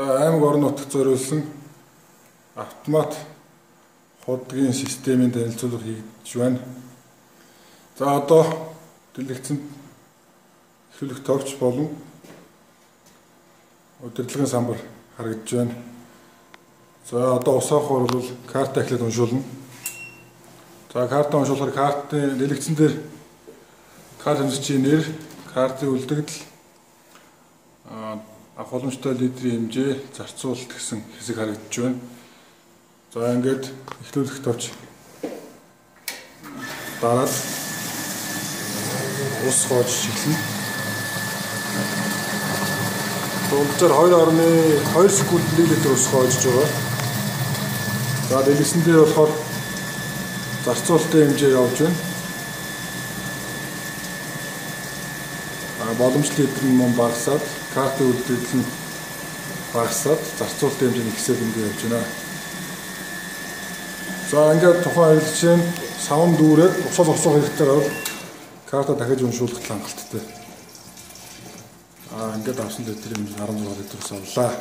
аймаг орон нутагт зориулсан автомат худгийн системийн танилцуулга хийгдэж байна. За одоо дэлгэцэнд эхлүүлэх тогч болон удирдлагын самбар харагдж байна. За одоо усаахаар бол карта эхлээд уншуулна. За карта уншуулахаар картын дэлгэцэн дээр карт хэмжигчийн нэр, картын үлдэгдэл, авах боломжтой литрийн хэмжээ, зарцуулалт гэсэн хэсэг харагдж байна. За ингээд эхлүүлэх товч дараад ус хоож эхэлнэ. Дунджаар 2 секунд 1 литр ус хоожж байгаа. За дэлгэцэн дээр болохоор зарцуулалтын хэмжээ явж байна. Боломжтой литр нь багасаад, картын үлдэгдэл нь багасаад, зарцуулалтын хэмжээ нь ихсээд ингээд явж байна. За ингээд тухайн хэрэглэгчийн савн дүүрээд усаа зогсоох хэрэгтэй бол карта дахиж уншуулах хангалттай. Ингээд авсан литрийн 16 литр авлаа.